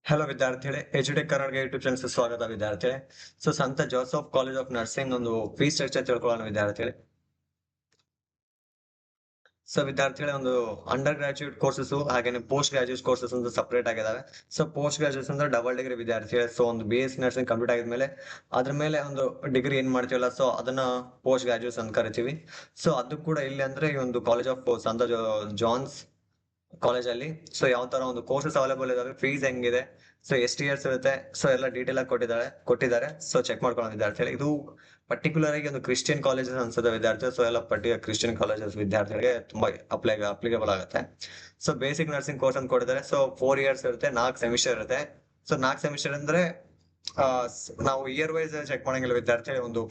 Hello ವಿದ್ಯಾರ್ಥಿಗಳೇ, ಎಜುಟೆಕ್ Karnataka YouTube ಚಾನಲ್ಗೆ ಸ್ವಾಗತ ವಿದ್ಯಾರ್ಥಿಗಳೇ. ಸಂತ ಜೋಸೆಫ್ ಕಾಲೇಜ್ ಆಫ್ ನರ್ಸಿಂಗ್ ಒಂದು ಫೀಸ್ ಸ್ಟ್ರಕ್ಚರ್ ತಿಳ್ಕೊಳ್ಳೋಣ ವಿದ್ಯಾರ್ಥಿಗಳೇ. ವಿದ್ಯಾರ್ಥಿಗಳೇ, ಒಂದು ಅಂಡರ್ ಗ್ರಾಜುಯೇಟ್ ಕೋರ್ಸಸ್ ಹಾಗೇನೆ ಪೋಸ್ಟ್ ಗ್ರಾಜುಯೇಟ್ ಕೋರ್ಸಸ್ ಅಂತ ಸಪರೇಟ್ ಆಗಿದಾವೆ. ಪೋಸ್ಟ್ ಗ್ರಾಜುಯೇಟ್ ಅಂದ್ರೆ ಡಬಲ್ ಡಿಗ್ರಿ ವಿದ್ಯಾರ್ಥಿಗಳೇ. ಒಂದು BSc ನರ್ಸಿಂಗ್ ಕಂಪ್ಲೀಟ್ ಆಗಿದ್ಮೇಲೆ ಅದ್ರ ಮೇಲೆ ಒಂದು ಡಿಗ್ರಿ ಏನ್ ಮಾಡ್ತೀವಲ್ಲ, ಅದನ್ನ ಪೋಸ್ಟ್ ಗ್ರಾಜುಯೇಟ್ಸ್ ಅಂತ ಕರಿತೀವಿ. ಅದು ಕೂಡ ಇಲ್ಲಿ ಅಂದ್ರೆ ಈ ಒಂದು ಕಾಲೇಜ್ ಆಫ್ ಸಂತ ಜಾನ್ಸ್ ಕಾಲೇಜ್ ಅಲ್ಲಿ ಯಾವ ತರ ಒಂದು ಕೋರ್ಸಸ್ ಅವೈಲೇಬಲ್ ಇದಾವೆ, ಫೀಸ್ ಹೆಂಗಿದೆ, ಎಷ್ಟು ಇಯರ್ಸ್ ಇರುತ್ತೆ, ಎಲ್ಲ ಡೀಟೇಲ್ ಆಗಿ ಕೊಟ್ಟಿದ್ದಾರೆ. ಚೆಕ್ ಮಾಡ್ಕೊಳ್ಳೋ ವಿದ್ಯಾರ್ಥಿಗಳು. ಇದು ಪರ್ಟಿಕ್ಯುಲರ್ ಆಗಿ ಒಂದು ಕ್ರಿಶ್ಚಿಯನ್ ಕಾಲೇಜಸ್ ಅನ್ಸುತ್ತೆ ವಿದ್ಯಾರ್ಥಿ. ಎಲ್ಲ ಕ್ರಿಶ್ಚಿಯನ್ ಕಾಲೇಜಸ್ ವಿದ್ಯಾರ್ಥಿಗಳಿಗೆ ತುಂಬಾ ಅಪ್ಲಿಕೇಬಲ್ ಆಗುತ್ತೆ. ಬೇಸಿಕ್ ನರ್ಸಿಂಗ್ ಕೋರ್ಸ್ ಅಂತ ಕೊಟ್ಟಿದ್ದಾರೆ. 4 ಇಯರ್ಸ್ ಇರುತ್ತೆ, 4 ಸೆಮಿಸ್ಟರ್ ಇರುತ್ತೆ. 4 ಸೆಮಿಸ್ಟರ್ ಅಂದ್ರೆ ನಾವು ಇಯರ್ ವೈಸ್ ಚೆಕ್ ಮಾಡಂಗಿಲ್ಲ ವಿದ್ಯಾರ್ಥಿ. ಒಂದು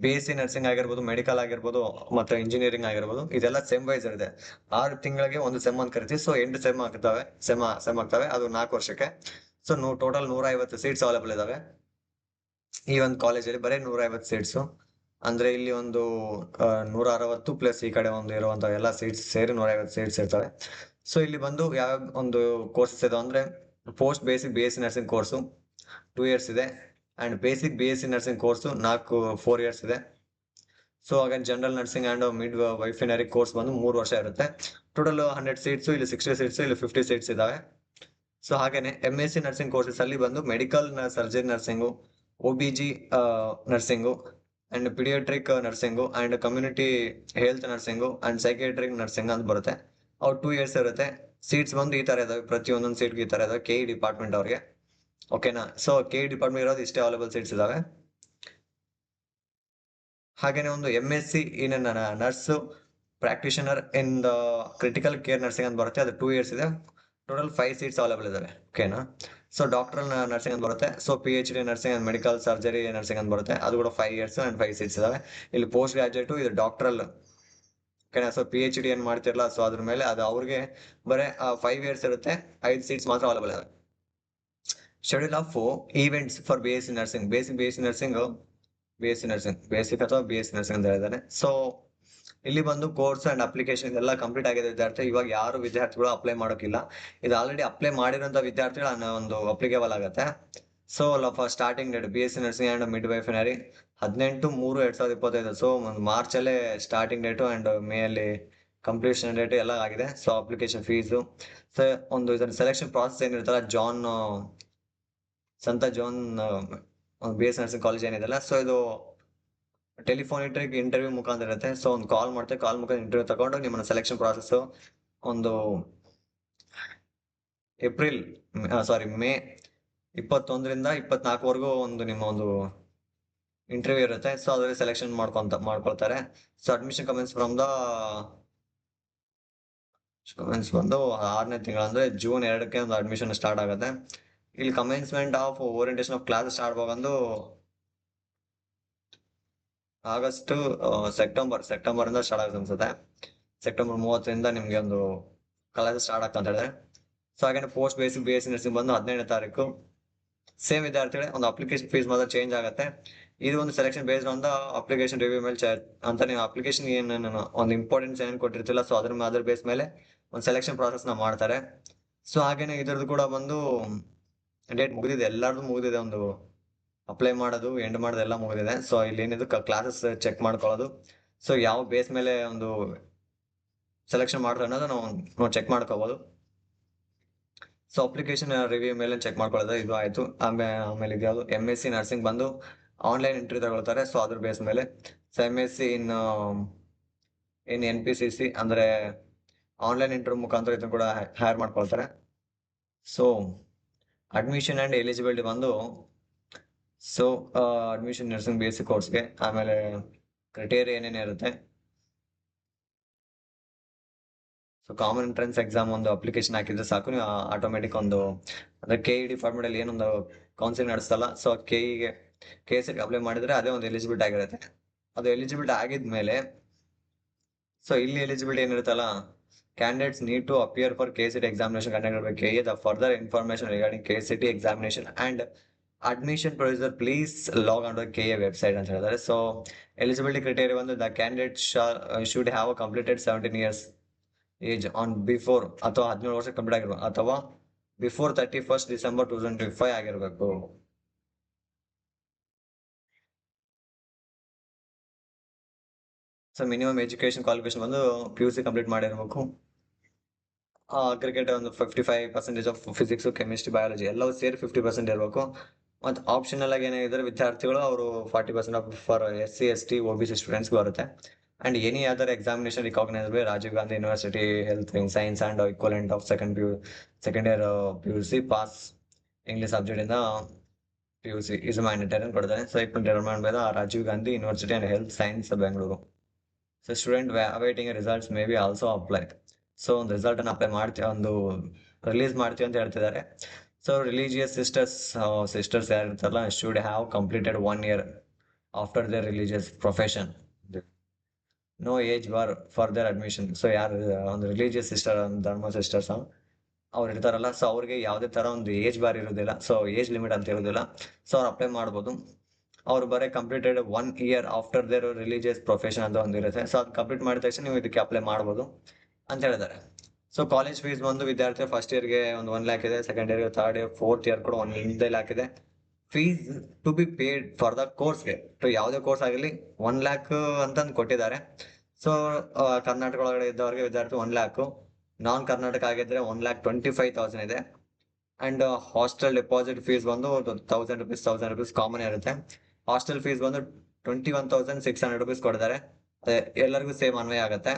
BSc ನರ್ಸಿಂಗ್ ಆಗಿರ್ಬೋದು, ಮೆಡಿಕಲ್ ಆಗಿರ್ಬೋದು, ಮತ್ತೆ ಇಂಜಿನಿಯರಿಂಗ್ ಆಗಿರ್ಬೋದು, ಇದೆಲ್ಲ ಸೆಮ್ ವೈಸ್ ಇರುತ್ತೆ. 6 ತಿಂಗಳಿಗೆ ಒಂದು ಸೆಮ್ ಅಂತ ಕರಿತೀವಿ. 8 ಸೆಮ್ ಆಗ್ತವೆ. ಅದು 4 ವರ್ಷಕ್ಕೆ. ಟೋಟಲ್ 150 ಸೀಟ್ಸ್ ಅವೈಲೇಬಲ್ ಇದಾವೆ ಈ ಒಂದು ಕಾಲೇಜಲ್ಲಿ. ಬರೀ 150 ಸೀಟ್ಸ್ ಅಂದ್ರೆ ಇಲ್ಲಿ ಒಂದು 160 ಪ್ಲಸ್ ಈ ಕಡೆ ಒಂದು ಇರುವಂತ ಎಲ್ಲ ಸೀಟ್ಸ್ ಸೇರಿ 150 ಸೀಟ್ಸ್ ಇರ್ತವೆ. ಇಲ್ಲಿ ಬಂದು ಯಾವ ಒಂದು ಕೋರ್ಸಸ್ ಇದಾವೆ ಅಂದ್ರೆ, post basic BSc nursing course 2 years ಇದೆ, and basic BSc nursing course 4 years ಇದೆ. ಹಾಗೆ general nursing and midwifery course ಬಂದು 3 ವರ್ಷ ಇರುತ್ತೆ. ಟೋಟಲ್ 100 ಸೀಟ್ಸ್, ಇಲ್ಲಿ 60 ಸೀಟ್ಸ್, ಇಲ್ಲಿ 50 ಸೀಟ್ಸ್ ಇದಾವೆ. ಹಾಗೇನೆ MSc ನರ್ಸಿಂಗ್ ಕೋರ್ಸಸ್ ಅಲ್ಲಿ ಬಂದು medical surgery nursing, OBG nursing, and paediatric nursing, and community health nursing, and psychiatric nursing ಅಂತ ಬರುತ್ತೆ. ಅವು 2 ಇಯರ್ಸ್ ಇರುತ್ತೆ. ಸೀಟ್ಸ್ ಬಂದು ಈ ತರ ಇದಾವೆ, ಪ್ರತಿಯೊಂದೊಂದು ಸೀಟ್ಗೆ ಈ ತರ ಇದಾವೆ KE ಡಿಪಾರ್ಟ್ಮೆಂಟ್ ಅವ್ರಿಗೆ. ಓಕೆನಾ? KE ಡಿಪಾರ್ಟ್ಮೆಂಟ್ ಇರೋದು ಇಷ್ಟೇ ಅವೈಲೇಬಲ್ ಸೀಟ್ಸ್ ಇದಾವೆ. ಹಾಗೇನೆ ಒಂದು MSc in nurse practitioner in the critical care nursing ಅಂತ ಬರುತ್ತೆ. ಅದು 2 ಇಯರ್ಸ್ ಇದೆ. ಟೋಟಲ್ 5 ಸೀಟ್ಸ್ ಅವೈಲೇಬಲ್ ಇದಾವೆ. ಓಕೆನಾ? ಡಾಕ್ಟರಲ್ ನರ್ಸಿಂಗ್ ಅಂತ ಬರುತ್ತೆ. PhD nursing and medical surgery nursing ಅಂತ ಬರುತ್ತೆ. ಅದು ಕೂಡ 5 ಇಯರ್ಸ್ ಅಂಡ್ 5 ಸೀಟ್ಸ್ ಇದಾವೆ. ಇಲ್ಲಿ ಪೋಸ್ಟ್ ಗ್ರಾಜುಯೇಟ್, ಇದು ಡಾಕ್ಟರಲ್. ಓಕೆನಾ? PhD ಏನ್ ಮಾಡ್ತಿರಲ್ಲ, ಅದ್ರ ಮೇಲೆ ಅದು ಅವ್ರಿಗೆ ಬರೀ 5 ಇಯರ್ಸ್ ಇರುತ್ತೆ. 5 ಸೀಟ್ಸ್ ಮಾತ್ರ ಅವೈಲೇಬಲ್ ಇದಾವೆ. Schedule of events for BSc nursing. Basic nursing basic ಅಥವಾ BSc ನರ್ಸಿಂಗ್ ಅಂತ ಹೇಳಿದಾನೆ. ಇಲ್ಲಿ ಬಂದು ಕೋರ್ಸ್ ಅಂಡ್ ಅಪ್ಲಿಕೇಶನ್ ಎಲ್ಲ ಕಂಪ್ಲೀಟ್ ಆಗಿದೆ ವಿದ್ಯಾರ್ಥಿ. ಇವಾಗ ಯಾರು ವಿದ್ಯಾರ್ಥಿಗಳು ಅಪ್ಲೈ ಮಾಡೋಕಿಲ್ಲ. ಇದು ಆಲ್ರೆಡಿ ಅಪ್ಲೈ ಮಾಡಿರೋಂಥ ವಿದ್ಯಾರ್ಥಿಗಳು ಒಂದು ಅಪ್ಲಿಕೇಬಲ್ ಆಗುತ್ತೆ. For starting date BSc nursing and midwifery 18/3/2025. ಒಂದು ಮಾರ್ಚ್ ಅಲ್ಲೇ ಸ್ಟಾರ್ಟಿಂಗ್ ಡೇಟು ಅಂಡ್ ಮೇ ಅಲ್ಲಿ ಕಂಪ್ಲೀಷನ್ ಡೇಟ್ ಎಲ್ಲ ಆಗಿದೆ. ಅಪ್ಲಿಕೇಶನ್ ಫೀಸು ಒಂದು ಇದರ ಸೆಲೆಕ್ಷನ್ ಪ್ರಾಸೆಸ್ ಏನಿರುತ್ತಲ್ಲ, ಸಂತ ಜಾನ್ BSc ನರ್ಸಿಂಗ್ ಕಾಲೇಜ್ ಏನಿದೆಲ್ಲ, ಇದು ಟೆಲಿಫೋನಿಕ್ ಇಂಟರ್ವ್ಯೂ ಮುಖಾಂತರ ಇರುತ್ತೆ. ಒಂದು ಕಾಲ್ ಮಾಡ್ತಾರೆ, ಕಾಲ್ ಮುಖಾಂತರ ಇಂಟರ್ವ್ಯೂ ತಗೊಂಡು ನಿಮ್ಮನ್ನ ಸೆಲೆಕ್ಷನ್ ಪ್ರಾಸೆಸ್ ಒಂದು ಮೇ 21ರಿಂದ 24ವರೆಗೂ ಒಂದು ನಿಮ್ಮ ಒಂದು ಇಂಟರ್ವ್ಯೂ ಇರುತ್ತೆ. ಅದ್ರಲ್ಲಿ ಸೆಲೆಕ್ಷನ್ ಮಾಡ್ಕೊಳ್ತಾರೆ. ಅಡ್ಮಿಷನ್ ಕಮೆನ್ಸ್ ಬಂದು 6ನೇ ತಿಂಗಳು ಅಂದ್ರೆ ಜೂನ್ 2ಕ್ಕೆ ಒಂದು ಅಡ್ಮಿಷನ್ ಸ್ಟಾರ್ಟ್ ಆಗುತ್ತೆ. ಇಲ್ಲಿ commencement of orientation of class start ಬಂದು ಆಗಸ್ಟ್ ಸೆಪ್ಟೆಂಬರ್ ಇಂದ ಸ್ಟಾರ್ಟ್ ಆಗುತ್ತೆ ಅನ್ಸುತ್ತೆ. ಸೆಪ್ಟೆಂಬರ್ 30ರಿಂದ ನಿಮ್ಗೆ ಒಂದು ಕ್ಲಾಸ್ ಸ್ಟಾರ್ಟ್ ಆಗ್ತಾ ಅಂತ ಹೇಳಿದ್ರೆ. ಹಾಗೆ ಪೋಸ್ಟ್ ಬೇಸಿಕ್ BSc ನರ್ಸಿಂಗ್ ಬಂದು 17ನೇ ತಾರೀಕು. ಸೇಮ್ ವಿದ್ಯಾರ್ಥಿಗಳೇ, ಒಂದು ಅಪ್ಲಿಕೇಶನ್ ಫೀಸ್ ಮಾತ್ರ ಚೇಂಜ್ ಆಗುತ್ತೆ. ಇದು ಒಂದು selection based on the application review ಮೇಲೆ ಅಂತ ನೀವು ಅಪ್ಲಿಕೇಶನ್ ಏನು ಒಂದು ಇಂಪಾರ್ಟೆನ್ಸ್ ಏನ್ ಕೊಟ್ಟಿರ್ತಿಲ್ಲ, ಅದ್ರ ಬೇಸ್ ಮೇಲೆ ಒಂದು ಸೆಲೆಕ್ಷನ್ ಪ್ರಾಸೆಸ್ ನ ಮಾಡ್ತಾರೆ. ಹಾಗೇನೆ ಇದರದ್ದು ಕೂಡ ಬಂದು ಡೇಟ್ ಮುಗಿದಿದೆ, ಎಲ್ಲಾರ್ದು ಮುಗಿದಿದೆ. ಒಂದು ಅಪ್ಲೈ ಮಾಡೋದು, ಎಂಡ್ ಮಾಡೋದು ಎಲ್ಲ ಮುಗಿದಿದೆ. ಇಲ್ಲಿ ಏನಿದು ಕ್ಲಾಸಸ್ ಚೆಕ್ ಮಾಡ್ಕೊಳ್ಳೋದು, ಯಾವ ಬೇಸ್ ಮೇಲೆ ಒಂದು ಸೆಲೆಕ್ಷನ್ ಮಾಡ್ತಾರೆ ಅನ್ನೋದು ನಾವು ಚೆಕ್ ಮಾಡ್ಕೋಬಹುದು. ಅಪ್ಲಿಕೇಶನ್ ರಿವ್ಯೂ ಮೇಲೆ ಚೆಕ್ ಮಾಡ್ಕೊಳ್ಳೋದು ಇದು ಆಯ್ತು. ಆಮೇಲೆ ಇದ್ಯಾವುದು MSc ನರ್ಸಿಂಗ್ ಬಂದು ಆನ್ಲೈನ್ ಇಂಟರ್ವ್ಯೂ ತಗೊಳ್ತಾರೆ. ಅದ್ರ ಬೇಸ್ ಮೇಲೆ MSc ಇನ್ NPCC ಅಂದ್ರೆ ಆನ್ಲೈನ್ ಇಂಟರ್ವ್ಯೂ ಮುಖಾಂತರ ಇದನ್ನು ಕೂಡ ಹೈರ್ ಮಾಡ್ಕೊಳ್ತಾರೆ. ಅಡ್ಮಿಷನ್ ಅಂಡ್ ಎಲಿಜಿಬಿಲಿಟಿ ಬಂದು ಅಡ್ಮಿಷನ್ ನರ್ಸಿಂಗ್ BSc ಕೋರ್ಸ್ಗೆ ಆಮೇಲೆ ಕ್ರೈಟೇರಿಯಾ ಏನೇನೇ ಇರುತ್ತೆ. ಕಾಮನ್ ಎಂಟ್ರೆನ್ಸ್ ಎಕ್ಸಾಮ್ ಒಂದು ಅಪ್ಲಿಕೇಶನ್ ಹಾಕಿದ್ರೆ ಸಾಕು, ನೀವು ಆಟೋಮೆಟಿಕ್ ಒಂದು ಅಂದ್ರೆ KE ಡಿಪಾರ್ಟ್ಮೆಂಟ್ ಅಲ್ಲಿ ಏನೊಂದು ಕೌನ್ಸಿಲಿಂಗ್ ನಡೆಸ್ತಲ್ಲ, KSET ಅಪ್ಲೈ ಮಾಡಿದ್ರೆ ಅದೇ ಒಂದು ಎಲಿಜಿಬಿಲಿಟಿ ಆಗಿರುತ್ತೆ. ಅದು ಎಲಿಜಿಬಿಲಿಟಿ ಆಗಿದ್ಮೇಲೆ ಇಲ್ಲಿ eligibility ಏನಿರುತ್ತಲ್ಲ, candidates need to appear for KCET examination conducted by KE. The further information regarding KCET examination and admission procedure, please log on to KE website ಅಂತ ಹೇಳಿದ್ದಾರೆ. Eligibility criteria ಒಂದು the candidate should have completed 17 years age on before, ಅಥವಾ 17 ವರ್ಷ complete ಆಗಿರ್ಬೋದು, ಅಥವಾ before 31st December 2025 ಆಗಿರ್ಬೇಕು. So minimum education qualification ಬಂದು PUC complete ಮಾಡಿರ್ಬೇಕು. ಕ್ರಿಕೆಟ್ ಒಂದು 55% ಆಫ್ ಫಿಸಿಕ್ಸ್, ಕೆಮಿಸ್ಟ್ರಿ, ಬಯಾಲಜಿ ಎಲ್ಲವೂ ಸೇರಿ 50% ಇರಬೇಕು. ಮತ್ತು ಆಪ್ಷನಲ್ ಆಗಿ ಏನಾಗಿದ್ರೆ ವಿದ್ಯಾರ್ಥಿಗಳು ಅವರು 40% of for SC ST OBC students ಬರುತ್ತೆ. And any other examination recognise by Rajiv Gandhi university health science and equivalent of second year PUC pass English subject ಇಂದ PUC ಇಸ್ ಮ್ಯಾಂಡೇಟರಿ ಅಂತ ಕೊಡ್ತಾರೆ. So determine by the Rajiv Gandhi university and health science Bengaluru. So student awaiting results may be also apply. So ಒಂದು result ಅನ್ನು apply ಮಾಡ್ತೀವಿ, ಒಂದು release ಮಾಡ್ತೀವಿ ಅಂತ ಹೇಳ್ತಿದ್ದಾರೆ. ಸೊ ರಿಲಿಜಿಯಸ್ ಸಿಸ್ಟರ್ಸ್ ಯಾರು ಇರ್ತಾರಲ್ಲ should have completed 1 year after their religious profession. No age bar for their admission. So ಯಾರು ಒಂದು ರಿಲಿಜಿಯಸ್ ಸಿಸ್ಟರ್, ಧರ್ಮ ಸಿಸ್ಟರ್ಸ್ ಅವ್ರು ಇರ್ತಾರಲ್ಲ, ಸೊ ಅವ್ರಿಗೆ ಯಾವುದೇ ತರ ಒಂದು ಏಜ್ ಬಾರ್ ಇರೋದಿಲ್ಲ, ಸೊ ಏಜ್ ಲಿಮಿಟ್ ಅಂತ ಇರೋದಿಲ್ಲ. ಸೊ ಅವ್ರು ಅಪ್ಲೈ ಮಾಡ್ಬೋದು. ಅವ್ರು ಬರೀ completed 1 year after their religious profession ಅಂತ ಒಂದಿರುತ್ತೆ. ಸೊ ಅದು ಕಂಪ್ಲೀಟ್ ಮಾಡಿದ ತಕ್ಷಣ ನೀವು ಇದಕ್ಕೆ ಅಪ್ಲೈ ಮಾಡ್ಬೋದು ಅಂತ ಹೇಳಿದ್ದಾರೆ. ಸೊ ಕಾಲೇಜ್ ಫೀಸ್ ಬಂದು ವಿದ್ಯಾರ್ಥಿ ಫಸ್ಟ್ ಇಯರ್ಗೆ ಒಂದು 1 lakh ಇದೆ, ಸೆಕೆಂಡ್ ಇಯರ್ಗೆ, ಥರ್ಡ್ ಇಯರ್, ಫೋರ್ತ್ ಇಯರ್ ಕೂಡ 1 lakh ಇದೆ. Fees to be paid for the ಕೋರ್ಸ್ಗೆ, ಯಾವುದೇ ಕೋರ್ಸ್ ಆಗಿರಲಿ 1 lakh ಅಂತಂದು ಕೊಟ್ಟಿದ್ದಾರೆ. ಸೊ ಕರ್ನಾಟಕ ಒಳಗಡೆ ಇದ್ದವ್ರಿಗೆ ವಿದ್ಯಾರ್ಥಿ 1 lakh, ನಾನ್ ಕರ್ನಾಟಕ ಆಗಿದ್ರೆ 1,25,000 ಇದೆ. ಅಂಡ್ ಹಾಸ್ಟೆಲ್ ಡೆಪಾಸಿಟ್ ಫೀಸ್ ಬಂದು 1,000 rupees ಕಾಮನ್ ಇರುತ್ತೆ. ಹಾಸ್ಟೆಲ್ ಫೀಸ್ ಬಂದು 21,600 rupees ಕೊಡ್ತಾರೆ. ಎಲ್ಲರಿಗೂ ಸೇಮ್ ಅನ್ವಯ ಆಗುತ್ತೆ.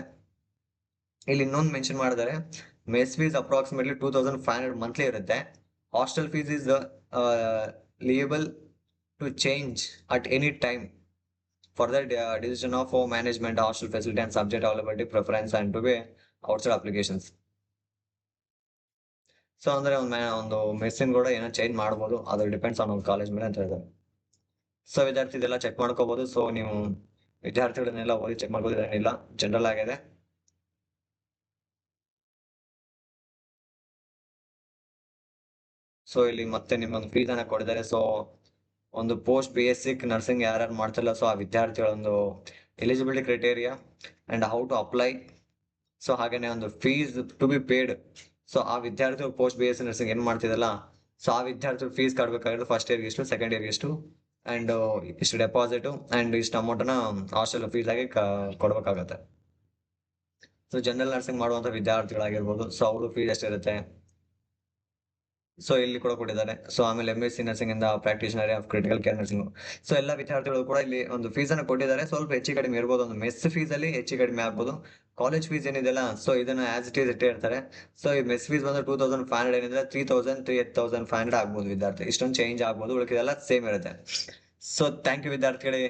ಇಲ್ಲಿ ಇನ್ನೊಂದು ಮೆನ್ಷನ್ ಮಾಡಿದ್ದಾರೆ, ಮೆಸ್ ಫೀಸ್ ಅಪ್ರಾಕ್ಸಿಮೇಟ್ಲಿ 2,500 ಮಂತ್ಲಿ ಇರುತ್ತೆ. Hostel fees is liable to change at any time for the decision of management, hostel facility and subject availability preference and to be outside applications. So ಅಂದ್ರೆ ಒಂದು ಮೆಸ್ಸಿನ ಕೂಡ ಏನೋ change ಮಾಡ್ಬೋದು, ಅದು depends on college ಮೇಲೆ ಅಂತ ಹೇಳಿದ್ದಾರೆ. ಸೊ ವಿದ್ಯಾರ್ಥಿ ಇದೆಲ್ಲ ಚೆಕ್ ಮಾಡ್ಕೋಬಹುದು. ಸೊ ನೀವು ವಿದ್ಯಾರ್ಥಿಗಳನ್ನೆಲ್ಲ ಓದಿ ಚೆಕ್ ಮಾಡ್ಬೋದು, ಏನಿಲ್ಲ ಜನರಲ್ ಆಗಿದೆ. ಸೊ ಇಲ್ಲಿ ಮತ್ತೆ ನಿಮ್ಮೊಂದು ಫೀಸ್ ಅನ್ನ ಕೊಡಿದ್ದಾರೆ. ಸೊ ಒಂದು ಪೋಸ್ಟ್ ಬೇಸಿಕ್ ನರ್ಸಿಂಗ್ ಯಾರ್ಯಾರು ಮಾಡ್ತಿಲ್ಲ, ಸೊ ಆ ವಿದ್ಯಾರ್ಥಿಗಳ ಒಂದು eligibility criteria and how to apply. So ಹಾಗೇನೆ ಒಂದು fees to be paid. So ಆ ವಿದ್ಯಾರ್ಥಿ ಪೋಸ್ಟ್ BSc ನರ್ಸಿಂಗ್ ಏನ್ ಮಾಡ್ತಿದಲ್ಲ, ಸೊ ಆ ವಿದ್ಯಾರ್ಥಿ ಫೀಸ್ ಕಟ್ಬೇಕಾಗಿರೋದು ಫಸ್ಟ್ ಇಯರ್ಗೆ ಇಷ್ಟು, ಸೆಕೆಂಡ್ ಇಯರ್ಗೆ ಇಷ್ಟು, ಅಂಡ್ ಇಷ್ಟು ಡೆಪಾಸಿಟ್ ಅಂಡ್ ಇಷ್ಟು ಅಮೌಂಟ್ ಅನ್ನ ಹಾಸ್ಟೆಲ್ ಫೀಸ್ ಆಗಿ ಕೊಡ್ಬೇಕಾಗತ್ತೆ. ಸೊ ಜನರಲ್ ನರ್ಸಿಂಗ್ ಮಾಡುವಂತ ವಿದ್ಯಾರ್ಥಿಗಳಾಗಿರ್ಬೋದು, ಸೊ ಅವರು ಫೀಸ್ ಎಷ್ಟಿರುತ್ತೆ, ಸೊ ಇಲ್ಲಿ ಕೂಡ ಕೊಟ್ಟಿದ್ದಾರೆ. ಸೊ ಆಮೇಲೆ MSc ನರ್ಸಿಂಗ್ ಇಂದ practitioner of critical care nursing. So ಎಲ್ಲ ವಿದ್ಯಾರ್ಥಿಗಳು ಕೂಡ ಇಲ್ಲಿ ಒಂದು ಫೀಸ್ ಅನ್ನು ಕೊಟ್ಟಿದ್ದಾರೆ. ಸ್ವಲ್ಪ ಹೆಚ್ಚು ಕಡಿಮೆ ಇರ್ಬೋದು, ಒಂದು ಮೆಸ್ ಫೀಸ್ ಅಲ್ಲಿ ಹೆಚ್ಚು ಕಡಿಮೆ ಆಗ್ಬೋದು. ಕಾಲೇಜ್ ಫೀಸ್ ಏನಿದೆಲ್ಲ, ಸೊ ಇದನ್ನ ಆಸ್ ಇಟ್ ಈಸ್ ಇಟ್ಟೇ ಇರ್ತಾರೆ. ಸೊ ಈ ಮೆಸ್ ಫೀಸ್ ಬಂದ್ರೆ 2,500 ಏನಿದ್ರೆ 3,500 ಆಗ್ಬೋದು ವಿದ್ಯಾರ್ಥಿ, ಇಷ್ಟೊಂದು ಚೇಂಜ್ ಆಗ್ಬೋದು, ಉಳಿಕೆಲ್ಲ ಸೇಮ್ ಇರುತ್ತೆ. ಸೊ ಥ್ಯಾಂಕ್ ಯು ವಿದ್ಯಾರ್ಥಿಗಳೇ.